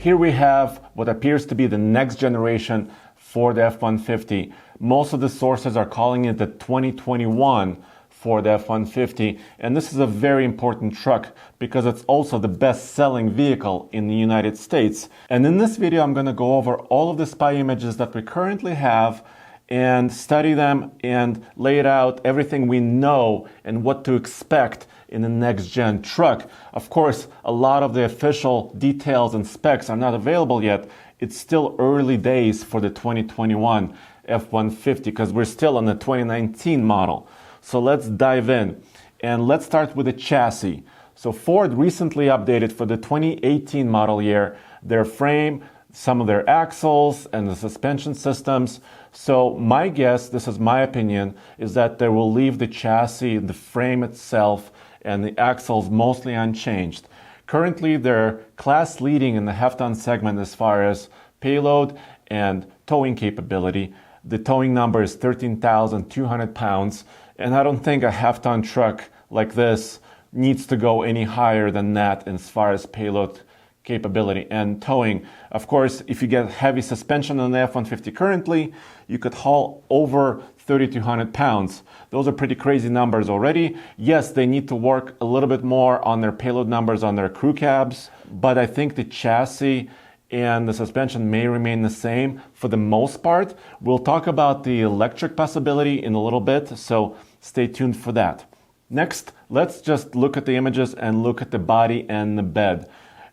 Here we have what appears to be the next generation Ford F-150. Most of the sources are calling it the 2021 Ford F-150, and this is a very important truck because it's also the best-selling vehicle in the United States. And in this video, I'm going to go over all of the spy images that we currently have and study them and lay it out everything we know and what to expect in the next-gen truck. Of course, a lot of the official details and specs are not available yet. It's still early days for the 2021 F-150 because we're still on the 2019 model. So let's dive in, and let's start with the chassis. So Ford recently updated for the 2018 model year their frame, some of their axles, and the suspension systems. So my guess, this is my opinion, is that they will leave the chassis, the frame itself, and the axles mostly unchanged. Currently, they're class leading in the half-ton segment as far as payload and towing capability. The towing number is 13,200 pounds. And I don't think a half-ton truck like this needs to go any higher than that as far as payload capability and towing. Of course, if you get heavy suspension on the F-150 currently, you could haul over 3,200 pounds. Those are pretty crazy numbers already. Yes, they need to work a little bit more on their payload numbers on their crew cabs, but I think the chassis and the suspension may remain the same for the most part. We'll talk about the electric possibility in a little bit, so stay tuned for that. Next, let's just look at the images and look at the body and the bed.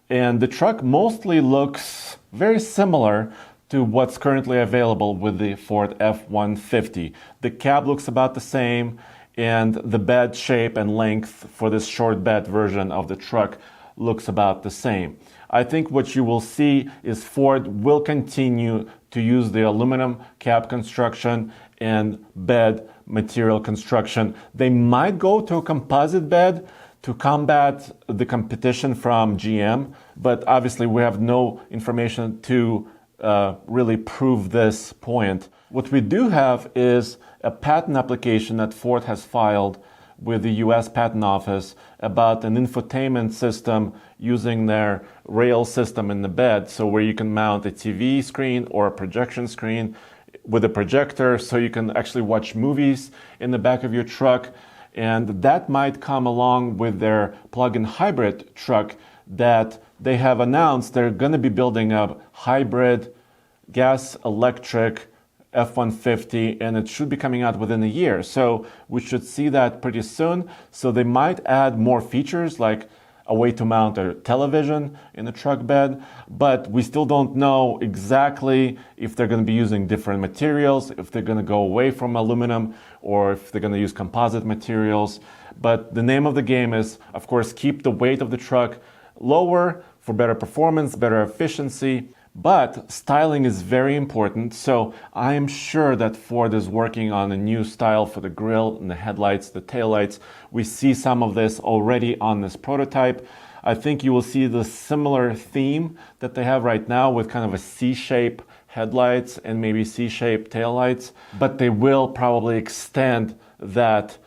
And the truck mostly looks very similar to what's currently available with the Ford F-150. The cab looks about the same, and the bed shape and length for this short bed version of the truck looks about the same. I think what you will see is Ford will continue to use the aluminum cab construction and bed material construction. They might go to a composite bed to combat the competition from GM, but obviously we have no information to really prove this point. What we do have is a patent application that Ford has filed with the US Patent Office about an infotainment system using their rail system in the bed, so where you can mount a TV screen or a projection screen with a projector so you can actually watch movies in the back of your truck. And that might come along with their plug-in hybrid truck that they have announced. They're going to be building a hybrid gas-electric F-150, and it should be coming out within a year. So we should see that pretty soon. So they might add more features like a way to mount a television in the truck bed, but we still don't know exactly if they're going to be using different materials, if they're going to go away from aluminum, or if they're going to use composite materials. But the name of the game is, of course, keep the weight of the truck lower for better performance, better efficiency. But styling is very important, so I am sure that Ford is working on a new style for the grille and the headlights, the taillights. We see some of this already on this prototype. I think you will see the similar theme that they have right now with kind of a C-shape headlights and maybe C-shaped taillights, but they will probably extend that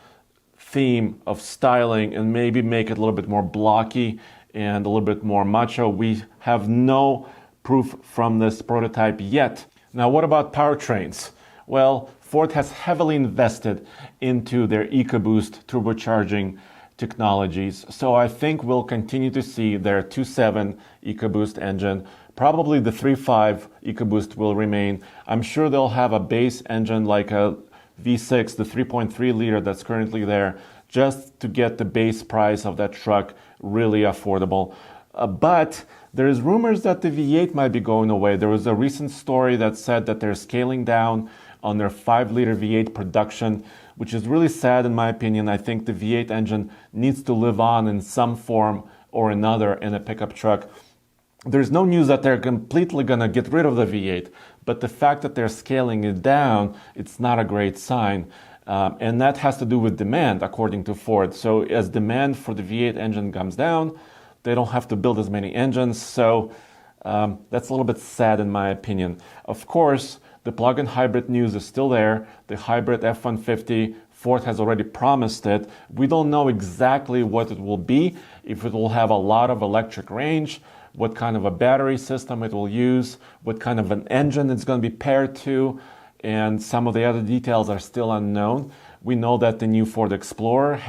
theme of styling and maybe make it a little bit more blocky and a little bit more macho. We have no proof from this prototype yet. Now, what about powertrains? Well, Ford has heavily invested into their EcoBoost turbocharging technologies. So I think we'll continue to see their 2.7 EcoBoost engine. Probably the 3.5 EcoBoost will remain. I'm sure they'll have a base engine like a V6, the 3.3 liter that's currently there, just to get the base price of that truck really affordable. But there is rumors that the V8 might be going away. There was a recent story that said that they're scaling down on their 5-liter V8 production, which is really sad in my opinion. I think the V8 engine needs to live on in some form or another in a pickup truck. There's no news that they're completely going to get rid of the V8, but the fact that they're scaling it down, it's not a great sign. And that has to do with demand, according to Ford. So as demand for the V8 engine comes down, they don't have to build as many engines, so that's a little bit sad in my opinion. Of course, the plug-in hybrid news is still there. The hybrid F-150, Ford has already promised it. We don't know exactly what it will be, if it will have a lot of electric range, what kind of a battery system it will use, what kind of an engine it's going to be paired to, and some of the other details are still unknown. We know that the new Ford Explorer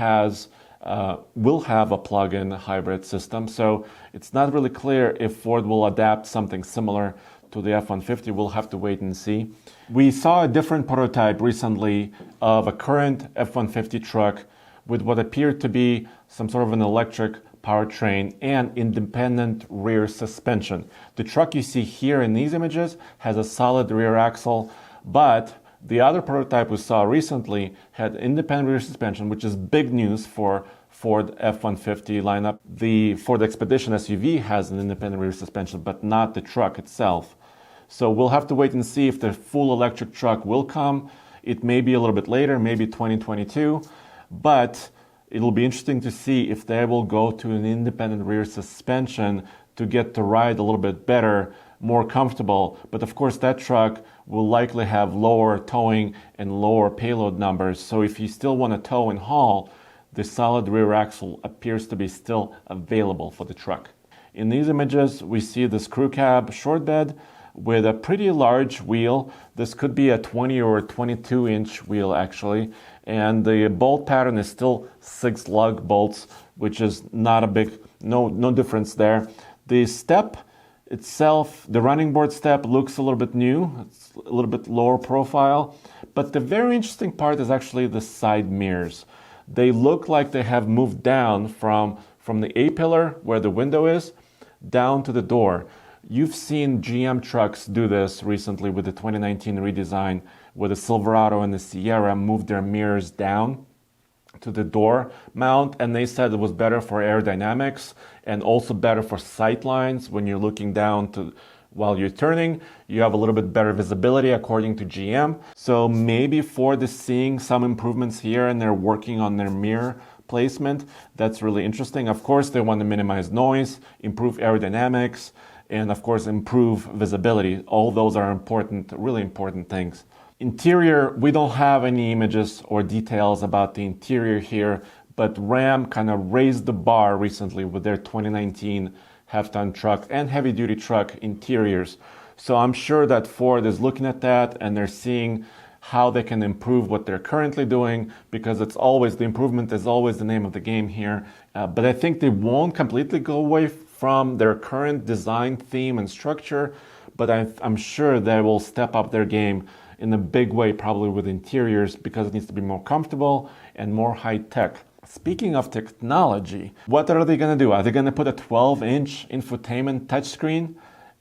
will have a plug-in hybrid system, so it's not really clear if Ford will adapt something similar to the F-150. We'll have to wait and see. We saw a different prototype recently of a current F-150 truck with what appeared to be some sort of an electric powertrain and independent rear suspension. The truck you see here in these images has a solid rear axle, but the other prototype we saw recently had independent rear suspension, which is big news for Ford F-150 lineup. The Ford Expedition SUV has an independent rear suspension, but not the truck itself. So we'll have to wait and see if the full electric truck will come. It may be a little bit later, maybe 2022, but it'll be interesting to see if they will go to an independent rear suspension to get to ride a little bit better, more comfortable. But of course, that truck will likely have lower towing and lower payload numbers. So if you still want to tow and haul, the solid rear axle appears to be still available for the truck. In these images, we see this crew cab short bed with a pretty large wheel. This could be a 20 or 22 inch wheel actually. And the bolt pattern is still 6 lug bolts, which is not a big, no difference there. The step itself, the running board step, looks a little bit new. It's a little bit lower profile. But the very interesting part is actually the side mirrors. They look like they have moved down from the A-pillar, where the window is, down to the door. You've seen GM trucks do this recently with the 2019 redesign, where the Silverado and the Sierra moved their mirrors down to the door mount, and they said it was better for aerodynamics and also better for sight lines. When you're looking down to while you're turning, you have a little bit better visibility according to GM. So maybe Ford is seeing some improvements here and they're working on their mirror placement. That's really interesting. Of course, they want to minimize noise, improve aerodynamics, and of course improve visibility. All those are important, really important things. Interior, we don't have any images or details about the interior here, but Ram kind of raised the bar recently with their 2019 half-ton truck and heavy-duty truck interiors. So I'm sure that Ford is looking at that and they're seeing how they can improve what they're currently doing, because it's always, the improvement is always the name of the game here. But I think they won't completely go away from their current design theme and structure, but I'm sure they will step up their game in a big way, probably with interiors, because it needs to be more comfortable and more high-tech. Speaking of technology, what are they going to do? Are they going to put a 12-inch infotainment touchscreen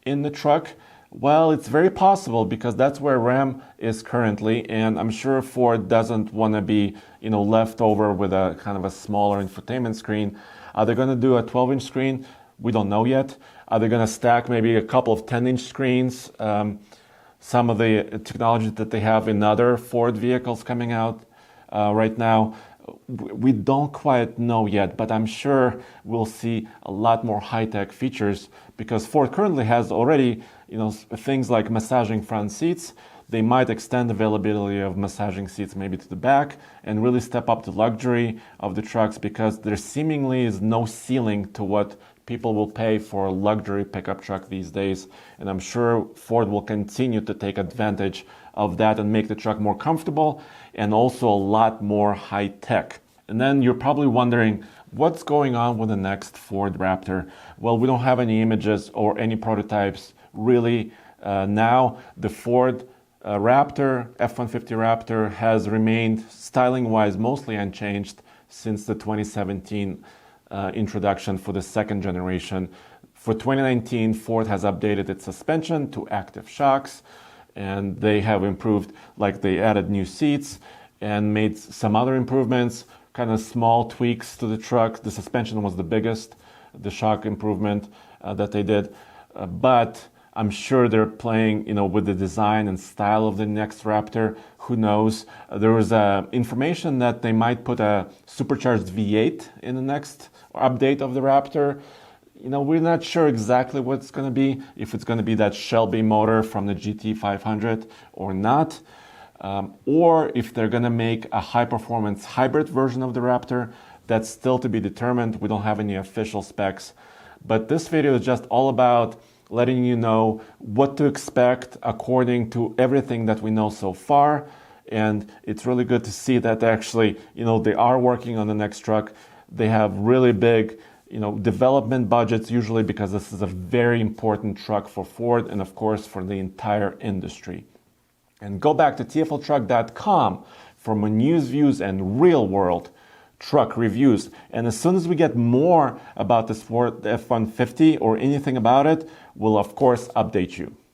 in the truck? Well, it's very possible, because that's where Ram is currently, and I'm sure Ford doesn't want to be, left over with a kind of a smaller infotainment screen. Are they going to do a 12-inch screen? We don't know yet. Are they going to stack maybe a couple of 10-inch screens? Some of the technology that they have in other Ford vehicles coming out right now, we don't quite know yet, but I'm sure we'll see a lot more high-tech features, because Ford currently has already, things like massaging front seats. They might extend availability of massaging seats maybe to the back and really step up the luxury of the trucks, because there seemingly is no ceiling to what people will pay for a luxury pickup truck these days. And I'm sure Ford will continue to take advantage of that and make the truck more comfortable and also a lot more high-tech. And then you're probably wondering, what's going on with the next Ford Raptor? Well, we don't have any images or any prototypes really now. The Ford Raptor, F-150 Raptor, has remained styling-wise mostly unchanged since the 2017 introduction for the second generation. For 2019, Ford has updated its suspension to active shocks, and they have improved, like they added new seats and made some other improvements, kind of small tweaks to the truck. The suspension was the biggest, the shock improvement that they did. But I'm sure they're playing, with the design and style of the next Raptor. Who knows? There was information that they might put a supercharged V8 in the next update of the Raptor. We're not sure exactly what it's going to be, if it's going to be that Shelby motor from the GT500 or not, or if they're going to make a high-performance hybrid version of the Raptor. That's still to be determined. We don't have any official specs. But this video is just all about letting you know what to expect according to everything that we know so far. And it's really good to see that actually, they are working on the next truck. They have really big, development budgets usually, because this is a very important truck for Ford and of course for the entire industry. And go back to tfltruck.com for more news, views, and real world truck reviews. And as soon as we get more about this Ford F-150 or anything about it, we'll of course update you.